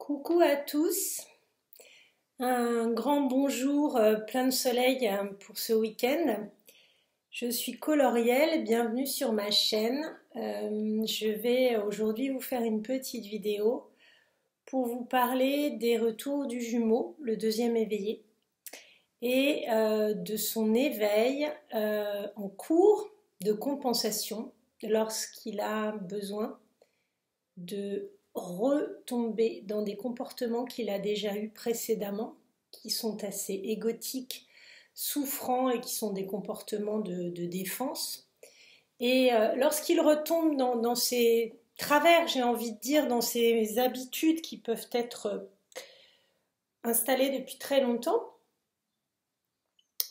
Coucou à tous, un grand bonjour plein de soleil pour ce week-end. Je suis Colorielle, bienvenue sur ma chaîne. Je vais aujourd'hui vous faire une petite vidéo pour vous parler des retours du jumeau, le deuxième éveillé, et de son éveil en cours de compensation lorsqu'il a besoin de retomber dans des comportements qu'il a déjà eus précédemment, qui sont assez égotiques, souffrants et qui sont des comportements de défense. Et lorsqu'il retombe dans ces travers, j'ai envie de dire, dans ces habitudes qui peuvent être installées depuis très longtemps,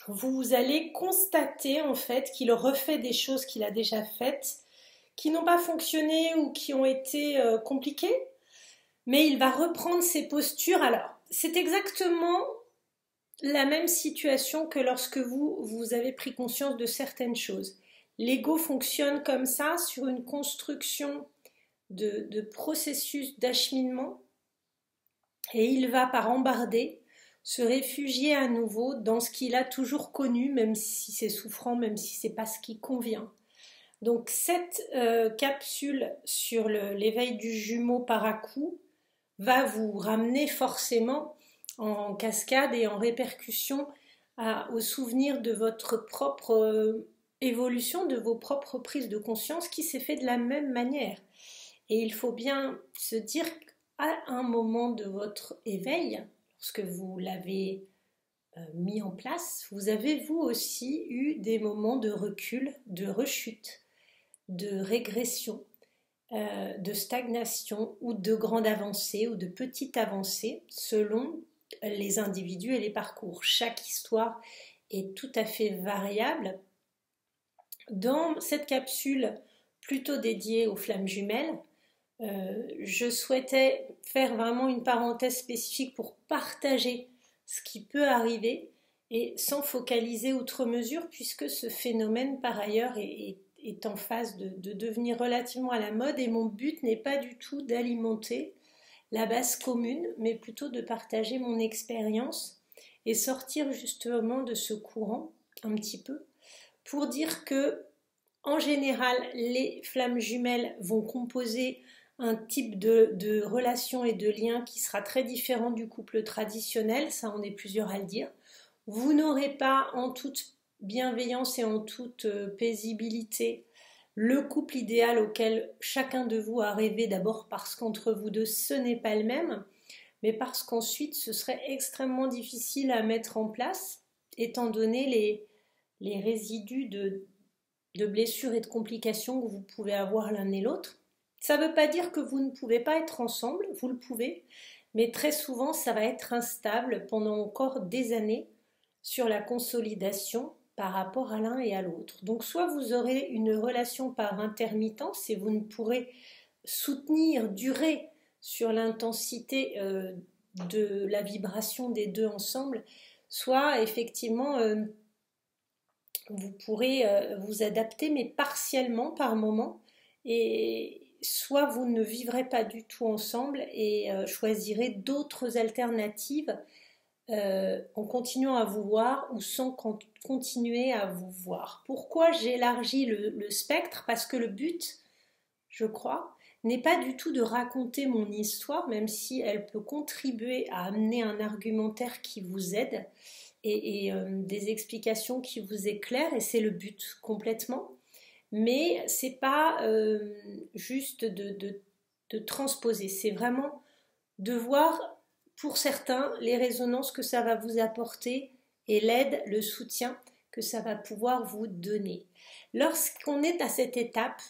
vous allez constater en fait qu'il refait des choses qu'il a déjà faites, qui n'ont pas fonctionné ou qui ont été compliquées, mais il va reprendre ses postures. Alors, c'est exactement la même situation que lorsque vous avez pris conscience de certaines choses. L'ego fonctionne comme ça, sur une construction de processus d'acheminement, et il va par embarder se réfugier à nouveau dans ce qu'il a toujours connu, même si c'est souffrant, même si c'est pas ce qui convient. Donc cette capsule sur l'éveil du jumeau par à-coup va vous ramener forcément en cascade et en répercussion au souvenir de votre propre évolution, de vos propres prises de conscience qui s'est fait de la même manière. Et il faut bien se dire qu'à un moment de votre éveil, lorsque vous l'avez mis en place, vous avez vous aussi eu des moments de recul, de rechute, de régression, de stagnation ou de grande avancée ou de petite avancée selon les individus et les parcours. Chaque histoire est tout à fait variable. Dans cette capsule plutôt dédiée aux flammes jumelles, je souhaitais faire vraiment une parenthèse spécifique pour partager ce qui peut arriver et sans focaliser outre mesure, puisque ce phénomène par ailleurs est en phase de devenir relativement à la mode, et mon but n'est pas du tout d'alimenter la base commune, mais plutôt de partager mon expérience et sortir justement de ce courant un petit peu pour dire que en général les flammes jumelles vont composer un type de relation et de lien qui sera très différent du couple traditionnel, ça on est plusieurs à le dire. Vous n'aurez pas en toute bienveillance et en toute paisibilité le couple idéal auquel chacun de vous a rêvé, d'abord parce qu'entre vous deux ce n'est pas le même, mais parce qu'ensuite ce serait extrêmement difficile à mettre en place étant donné les résidus de blessures et de complications que vous pouvez avoir l'un et l'autre. Ça ne veut pas dire que vous ne pouvez pas être ensemble, vous le pouvez, mais très souvent ça va être instable pendant encore des années sur la consolidation par rapport à l'un et à l'autre. Donc soit vous aurez une relation par intermittence et vous ne pourrez soutenir, durer sur l'intensité de la vibration des deux ensemble, soit effectivement vous pourrez vous adapter mais partiellement par moment, et soit vous ne vivrez pas du tout ensemble et choisirez d'autres alternatives en continuant à vous voir ou sans continuer à vous voir. Pourquoi j'élargis le spectre? Parce que le but, je crois, n'est pas du tout de raconter mon histoire, même si elle peut contribuer à amener un argumentaire qui vous aide et des explications qui vous éclairent, et c'est le but complètement. Mais c'est pas juste de transposer, c'est vraiment de voir pour certains les résonances que ça va vous apporter et l'aide, le soutien que ça va pouvoir vous donner. Lorsqu'on est à cette étape,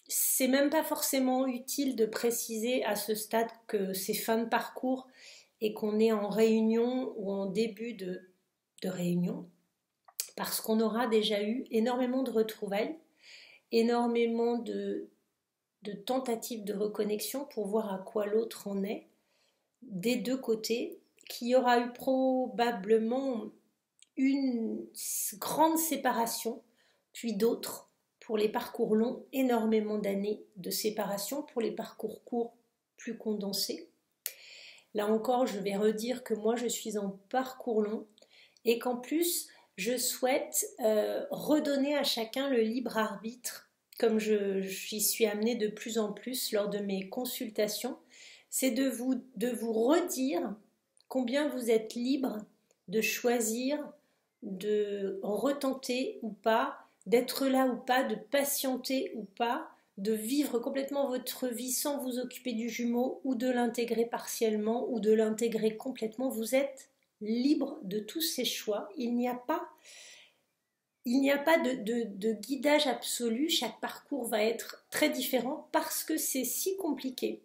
c'est même pas forcément utile de préciser à ce stade que c'est fin de parcours et qu'on est en réunion ou en début de réunion, parce qu'on aura déjà eu énormément de retrouvailles, énormément de tentatives de reconnexion pour voir à quoi l'autre en est, des deux côtés, qu'il y aura eu probablement une grande séparation, puis d'autres, pour les parcours longs, énormément d'années de séparation, pour les parcours courts, plus condensés. Là encore, je vais redire que moi, je suis en parcours long et qu'en plus, je souhaite redonner à chacun le libre arbitre, comme j'y suis amenée de plus en plus lors de mes consultations, c'est de vous redire combien vous êtes libre de choisir, de retenter ou pas, d'être là ou pas, de patienter ou pas, de vivre complètement votre vie sans vous occuper du jumeau ou de l'intégrer partiellement ou de l'intégrer complètement. Vous êtes libre de tous ces choix. Il n'y a pas de guidage absolu. Chaque parcours va être très différent parce que c'est si compliqué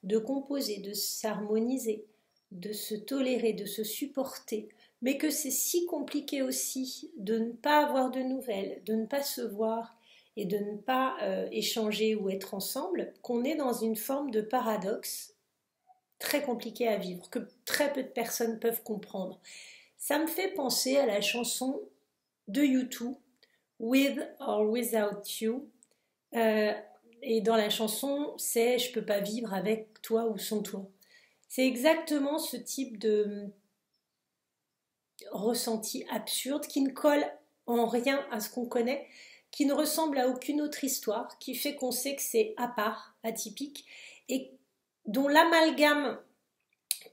de composer, de s'harmoniser, de se tolérer, de se supporter, mais que c'est si compliqué aussi de ne pas avoir de nouvelles, de ne pas se voir et de ne pas échanger ou être ensemble, qu'on est dans une forme de paradoxe très compliqué à vivre, que très peu de personnes peuvent comprendre. Ça me fait penser à la chanson de U2, With or Without You. Et dans la chanson, c'est je peux pas vivre avec toi ou sans toi. C'est exactement ce type de ressenti absurde qui ne colle en rien à ce qu'on connaît, qui ne ressemble à aucune autre histoire, qui fait qu'on sait que c'est à part, atypique, et dont l'amalgame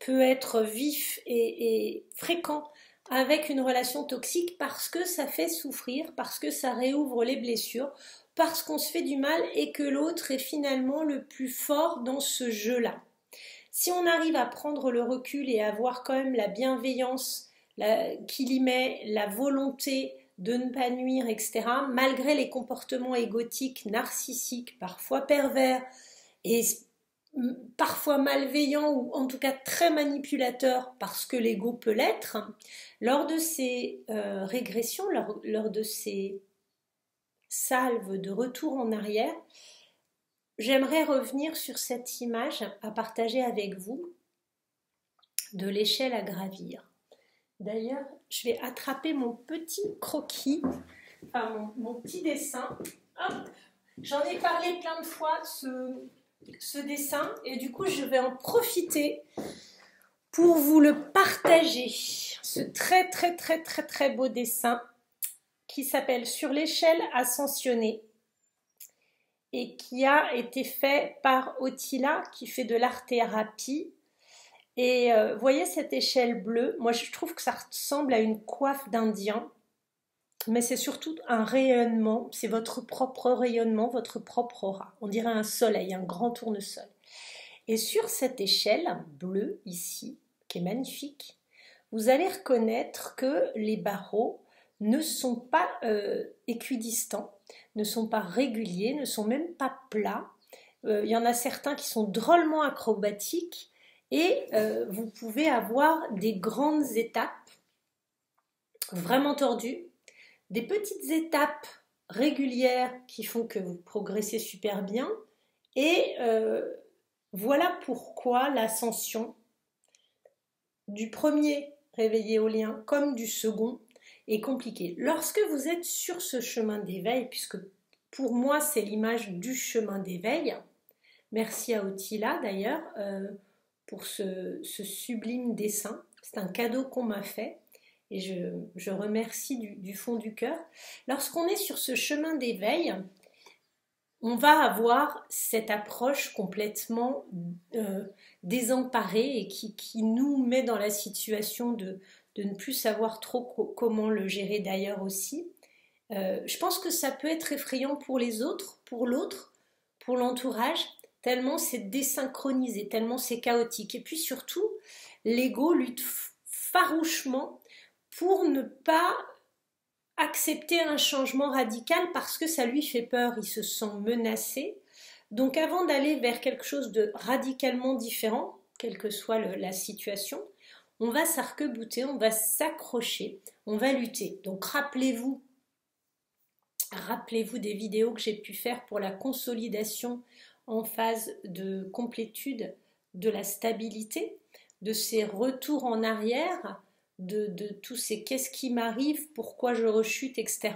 peut être vif et fréquent avec une relation toxique parce que ça fait souffrir, parce que ça réouvre les blessures, parce qu'on se fait du mal et que l'autre est finalement le plus fort dans ce jeu-là. Si on arrive à prendre le recul et à voir quand même la bienveillance qu'il y met, la volonté de ne pas nuire, etc., malgré les comportements égotiques, narcissiques, parfois pervers et parfois malveillants ou en tout cas très manipulateurs parce que l'ego peut l'être, lors de ces régressions, lors de ces salves de retour en arrière, j'aimerais revenir sur cette image à partager avec vous de l'échelle à gravir. D'ailleurs, je vais attraper mon petit croquis, enfin mon petit dessin. Hop, j'en ai parlé plein de fois, ce dessin, et du coup, je vais en profiter pour vous le partager. Ce très, très, très, très, très beau dessin qui s'appelle Sur l'échelle ascensionnée et qui a été fait par Otila, qui fait de l'art-thérapie. Et voyez cette échelle bleue, moi je trouve que ça ressemble à une coiffe d'Indien, mais c'est surtout un rayonnement, c'est votre propre rayonnement, votre propre aura. On dirait un soleil, un grand tournesol. Et sur cette échelle bleue ici, qui est magnifique, vous allez reconnaître que les barreaux ne sont pas équidistants, ne sont pas réguliers, ne sont même pas plats. Il y en a certains qui sont drôlement acrobatiques et vous pouvez avoir des grandes étapes vraiment tordues, des petites étapes régulières qui font que vous progressez super bien et voilà pourquoi l'ascension du premier réveil éolien comme du second est compliquée. Lorsque vous êtes sur ce chemin d'éveil, puisque pour moi c'est l'image du chemin d'éveil, merci à Otila d'ailleurs pour ce sublime dessin, c'est un cadeau qu'on m'a fait et je remercie du fond du cœur. Lorsqu'on est sur ce chemin d'éveil, on va avoir cette approche complètement désemparée et qui nous met dans la situation de ne plus savoir trop comment le gérer d'ailleurs aussi. Je pense que ça peut être effrayant pour les autres, pour l'autre, pour l'entourage, tellement c'est désynchronisé, tellement c'est chaotique. Et puis surtout, l'ego lutte farouchement pour ne pas accepter un changement radical parce que ça lui fait peur, il se sent menacé. Donc avant d'aller vers quelque chose de radicalement différent, quelle que soit la situation, on va s'arc-bouter, on va s'accrocher, on va lutter. Donc rappelez-vous des vidéos que j'ai pu faire pour la consolidation en phase de complétude de la stabilité, de ces retours en arrière, de tous ces qu'est-ce qui m'arrive, pourquoi je rechute, etc.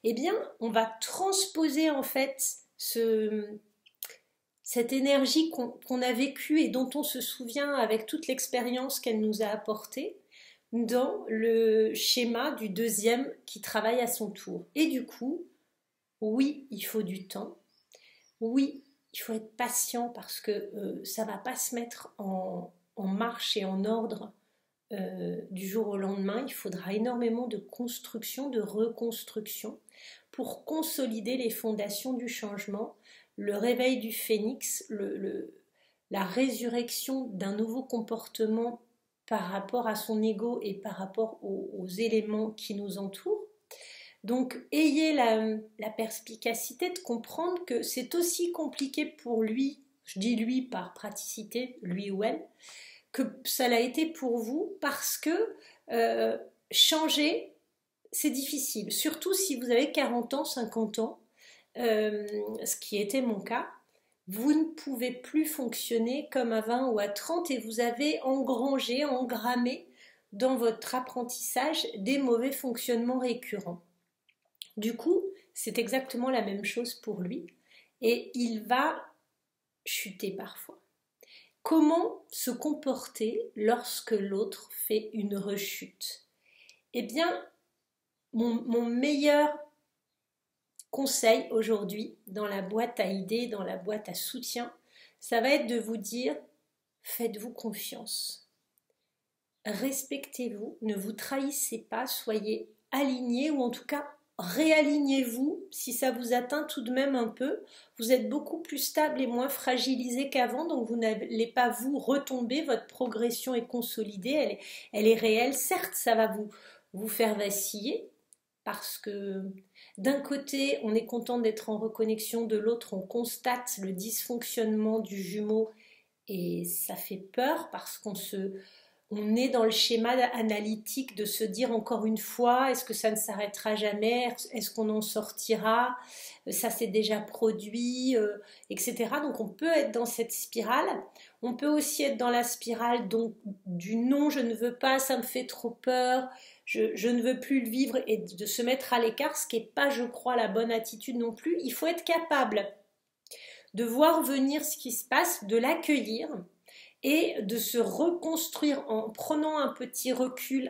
Eh bien, on va transposer en fait cette énergie qu'on a vécue et dont on se souvient avec toute l'expérience qu'elle nous a apportée dans le schéma du deuxième qui travaille à son tour. Et du coup, oui, il faut du temps. Oui, il faut être patient parce que ça ne va pas se mettre en marche et en ordre du jour au lendemain. Il faudra énormément de construction, de reconstruction pour consolider les fondations du changement, le réveil du phénix, la résurrection d'un nouveau comportement par rapport à son ego et par rapport aux éléments qui nous entourent. Donc ayez la perspicacité de comprendre que c'est aussi compliqué pour lui, je dis lui par praticité, lui ou elle, que ça l'a été pour vous parce que changer, c'est difficile. Surtout si vous avez 40 ans, 50 ans, ce qui était mon cas. Vous ne pouvez plus fonctionner comme à 20 ou à 30 et vous avez engrangé, engrammé dans votre apprentissage des mauvais fonctionnements récurrents. Du coup, c'est exactement la même chose pour lui et il va chuter parfois. Comment se comporter lorsque l'autre fait une rechute? Eh bien, mon meilleur conseil aujourd'hui dans la boîte à idées, dans la boîte à soutien, ça va être de vous dire faites-vous confiance. Respectez-vous, ne vous trahissez pas, soyez alignés ou en tout cas réalignez-vous si ça vous atteint tout de même un peu. Vous êtes beaucoup plus stable et moins fragilisé qu'avant, donc vous n'allez pas vous retomber, votre progression est consolidée, elle est réelle. Certes, ça va vous faire vaciller parce que d'un côté, on est content d'être en reconnexion, de l'autre, on constate le dysfonctionnement du jumeau et ça fait peur parce on est dans le schéma analytique de se dire encore une fois, est-ce que ça ne s'arrêtera jamais? Est-ce qu'on en sortira? Ça s'est déjà produit, etc. Donc on peut être dans cette spirale. On peut aussi être dans la spirale donc, du non, je ne veux pas, ça me fait trop peur, je ne veux plus le vivre et de se mettre à l'écart, ce qui n'est pas, je crois, la bonne attitude non plus. Il faut être capable de voir venir ce qui se passe, de l'accueillir et de se reconstruire en prenant un petit recul,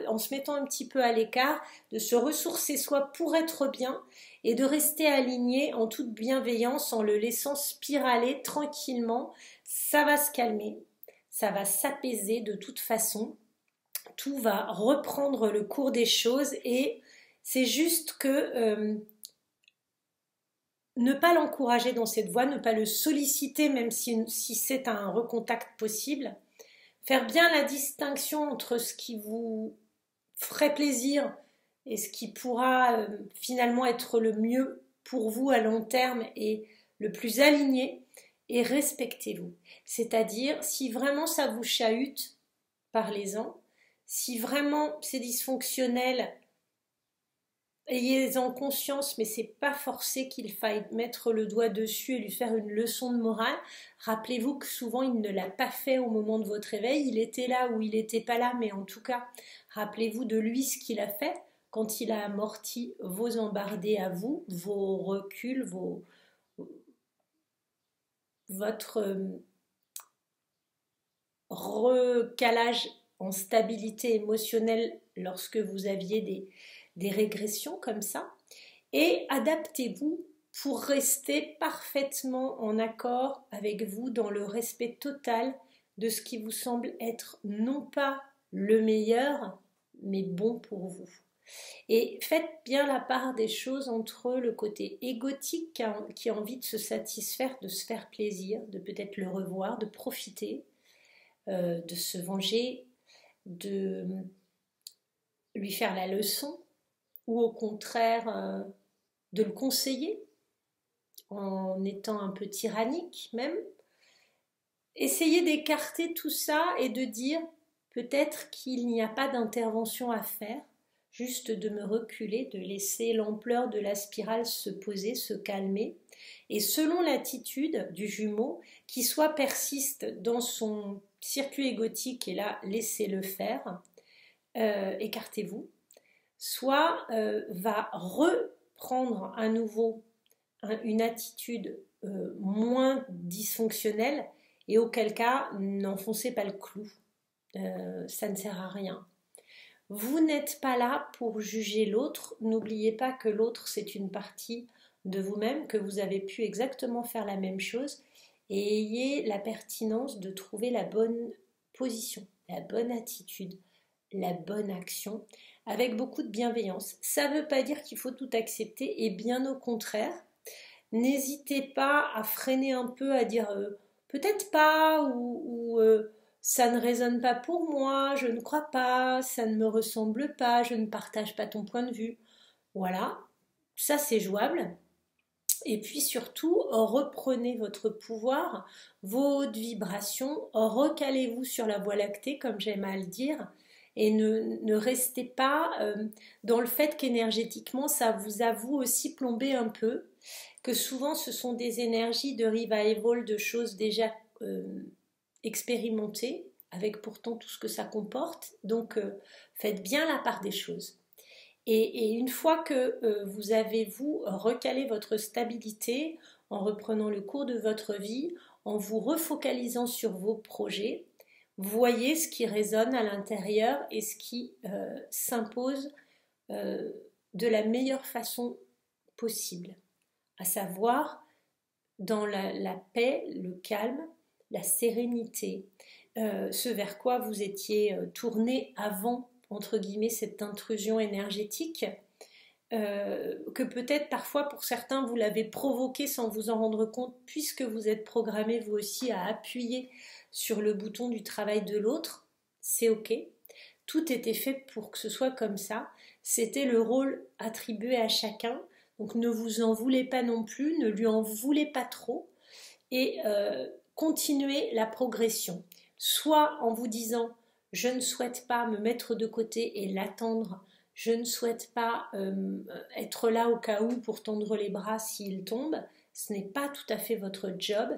en se mettant un petit peu à l'écart, de se ressourcer soi pour être bien et de rester aligné en toute bienveillance en le laissant spiraler tranquillement. Ça va se calmer, ça va s'apaiser de toute façon, tout va reprendre le cours des choses et c'est juste que ne pas l'encourager dans cette voie, ne pas le solliciter même si c'est un recontact possible, faire bien la distinction entre ce qui vous ferait plaisir et ce qui pourra finalement être le mieux pour vous à long terme et le plus aligné, et respectez-vous. C'est-à-dire, si vraiment ça vous chahute, parlez-en. Si vraiment c'est dysfonctionnel, ayez-en conscience, mais c'est pas forcé qu'il faille mettre le doigt dessus et lui faire une leçon de morale. Rappelez-vous que souvent il ne l'a pas fait au moment de votre réveil, il était là ou il n'était pas là, mais en tout cas, rappelez-vous de lui ce qu'il a fait quand il a amorti vos embardés à vous, vos reculs, votre recalage en stabilité émotionnelle lorsque vous aviez des régressions comme ça, et adaptez-vous pour rester parfaitement en accord avec vous dans le respect total de ce qui vous semble être non pas le meilleur, mais bon pour vous. Et faites bien la part des choses entre le côté égotique qui a envie de se satisfaire, de se faire plaisir, de peut-être le revoir, de profiter, de se venger, de lui faire la leçon, ou au contraire de le conseiller en étant un peu tyrannique même. Essayez d'écarter tout ça et de dire peut-être qu'il n'y a pas d'intervention à faire, juste de me reculer, de laisser l'ampleur de la spirale se poser, se calmer, et selon l'attitude du jumeau, qui soit persiste dans son circuit égotique, et là laissez-le faire, écartez-vous, soit va reprendre à nouveau une attitude moins dysfonctionnel, et auquel cas, n'enfoncez pas le clou. Ça ne sert à rien. Vous n'êtes pas là pour juger l'autre. N'oubliez pas que l'autre, c'est une partie de vous-même, que vous avez pu exactement faire la même chose, et ayez la pertinence de trouver la bonne position, la bonne attitude, la bonne action, avec beaucoup de bienveillance. Ça ne veut pas dire qu'il faut tout accepter, et bien au contraire, n'hésitez pas à freiner un peu, à dire peut-être pas, ou ça ne résonne pas pour moi, je ne crois pas, ça ne me ressemble pas, je ne partage pas ton point de vue. Voilà, ça c'est jouable. Et puis surtout, reprenez votre pouvoir, vos hautes vibrations, recalez-vous sur la voie lactée, comme j'aime à le dire, et ne restez pas dans le fait qu'énergétiquement, ça vous a vous aussi plombé un peu, que souvent ce sont des énergies de revival, de choses déjà expérimentées, avec pourtant tout ce que ça comporte. Donc faites bien la part des choses. Et une fois que vous avez, vous, recalé votre stabilité en reprenant le cours de votre vie, en vous refocalisant sur vos projets, voyez ce qui résonne à l'intérieur et ce qui s'impose de la meilleure façon possible, à savoir dans la paix, le calme, la sérénité, ce vers quoi vous étiez tourné avant, entre guillemets, cette intrusion énergétique, que peut-être parfois pour certains vous l'avez provoqué sans vous en rendre compte, puisque vous êtes programmé vous aussi à appuyer sur le bouton du travail de l'autre. C'est ok, tout était fait pour que ce soit comme ça, c'était le rôle attribué à chacun, donc ne vous en voulez pas non plus, ne lui en voulez pas trop, et continuez la progression, soit en vous disant je ne souhaite pas me mettre de côté et l'attendre, je ne souhaite pas être là au cas où pour tendre les bras s'il tombe, ce n'est pas tout à fait votre job.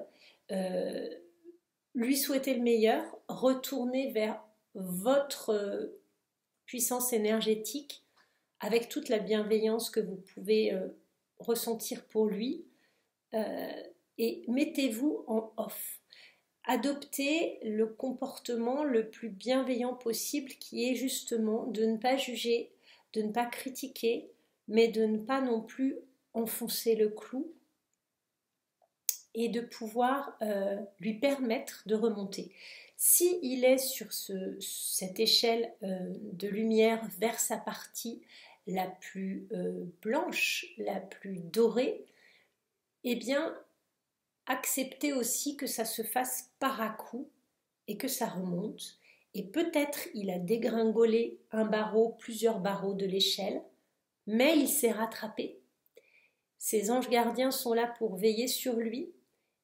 Lui souhaiter le meilleur, retournez vers votre puissance énergétique avec toute la bienveillance que vous pouvez ressentir pour lui, et mettez-vous en off. Adoptez le comportement le plus bienveillant possible, qui est justement de ne pas juger, de ne pas critiquer, mais de ne pas non plus enfoncer le clou, et de pouvoir lui permettre de remonter. S'il est sur cette échelle de lumière vers sa partie la plus blanche, la plus dorée, eh bien, acceptez aussi que ça se fasse par à coup et que ça remonte. Et peut-être il a dégringolé un barreau, plusieurs barreaux de l'échelle, mais il s'est rattrapé. Ses anges gardiens sont là pour veiller sur lui,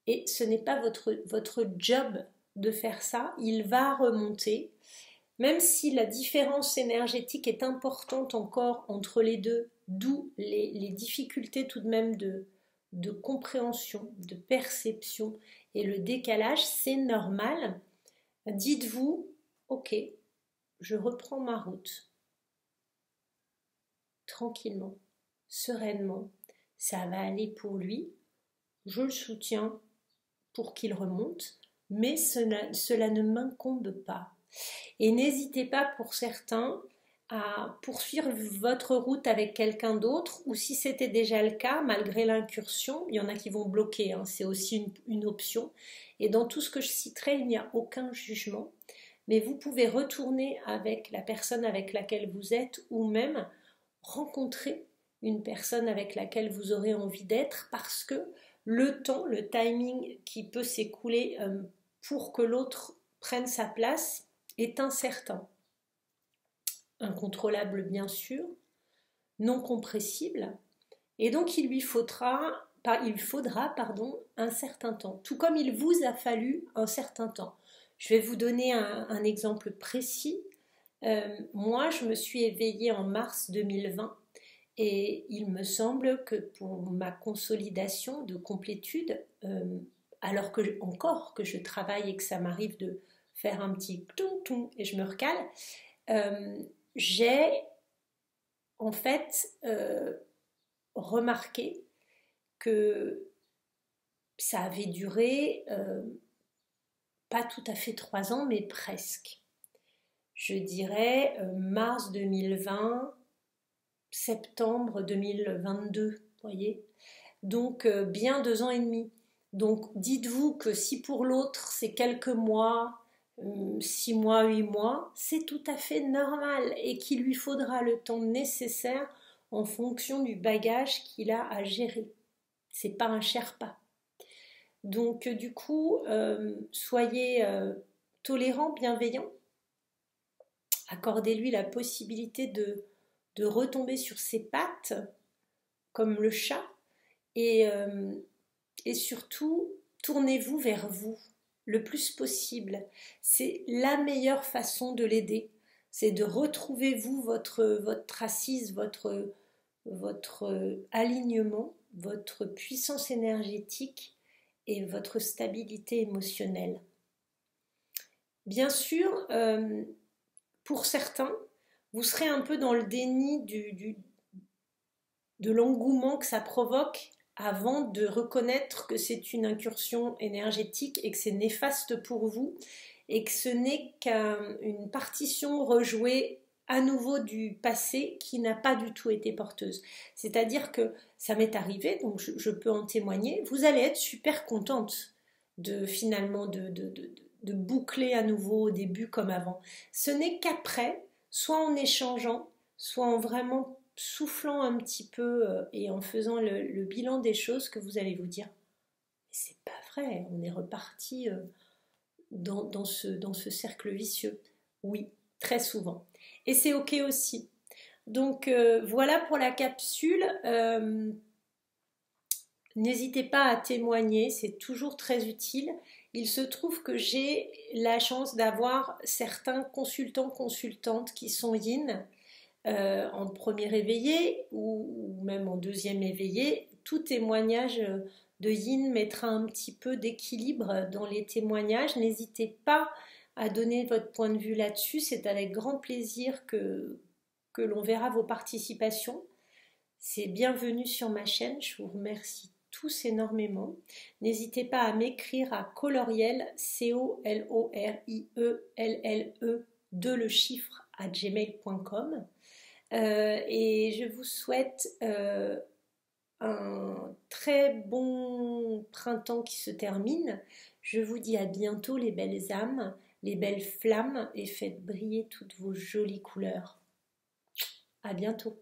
et ce n'est pas votre job de faire ça. Il va remonter, même si la différence énergétique est importante encore entre les deux, d'où les difficultés tout de même de compréhension, de perception, et le décalage, c'est normal. Dites-vous, ok, je reprends ma route, tranquillement, sereinement, ça va aller pour lui, je le soutiens pour qu'il remonte, mais cela ne m'incombe pas. Et n'hésitez pas, pour certains, à poursuivre votre route avec quelqu'un d'autre, ou si c'était déjà le cas, malgré l'incursion, il y en a qui vont bloquer, hein, c'est aussi une option. Et dans tout ce que je citerai, il n'y a aucun jugement, mais vous pouvez retourner avec la personne avec laquelle vous êtes, ou même rencontrer une personne avec laquelle vous aurez envie d'être, parce que le temps, le timing qui peut s'écouler pour que l'autre prenne sa place est incertain. Incontrôlable bien sûr, non compressible, et donc il lui faudra un certain temps, tout comme il vous a fallu un certain temps. Je vais vous donner un exemple précis. Moi, je me suis éveillée en mars 2020, et il me semble que pour ma consolidation de complétude, alors que je travaille et que ça m'arrive de faire un petit toum et je me recale, j'ai en fait remarqué que Ça avait duré pas tout à fait 3 ans, mais presque. Je dirais mars 2020, septembre 2022, voyez. Donc bien 2 ans et demi. Donc dites-vous que si pour l'autre c'est quelques mois, 6 mois, 8 mois, c'est tout à fait normal et qu'il lui faudra le temps nécessaire en fonction du bagage qu'il a à gérer. C'est pas un Sherpa. Donc du coup, soyez tolérant, bienveillant. Accordez-lui la possibilité de retomber sur ses pattes, comme le chat, et surtout, tournez-vous vers vous le plus possible. C'est la meilleure façon de l'aider. C'est de retrouver vous, votre assise, votre alignement, votre puissance énergétique et votre stabilité émotionnelle. Bien sûr, pour certains, vous serez un peu dans le déni de l'engouement que ça provoque avant de reconnaître que c'est une incursion énergétique et que c'est néfaste pour vous et que ce n'est qu'une partition rejouée à nouveau du passé qui n'a pas du tout été porteuse. C'est-à-dire que ça m'est arrivé, donc je peux en témoigner, vous allez être super contente de finalement de boucler à nouveau au début comme avant. Ce n'est qu'après, soit en échangeant, soit en vraiment soufflant un petit peu et en faisant le bilan des choses que vous allez vous dire c'est pas vrai, on est reparti dans ce cercle vicieux. Oui, très souvent. Et c'est ok aussi. Donc voilà pour la capsule. N'hésitez pas à témoigner, c'est toujours très utile. Il se trouve que j'ai la chance d'avoir certains consultants, consultantes qui sont yin en premier éveillé ou même en deuxième éveillé. Tout témoignage de yin mettra un petit peu d'équilibre dans les témoignages. N'hésitez pas à donner votre point de vue là-dessus. C'est avec grand plaisir que l'on verra vos participations. C'est bienvenu sur ma chaîne. Je vous remercie tous énormément. N'hésitez pas à m'écrire à coloriel, COLORIELLE, de le chiffre à gmail.com. Et je vous souhaite un très bon printemps qui se termine. Je vous dis à bientôt les belles âmes, les belles flammes et faites briller toutes vos jolies couleurs. À bientôt.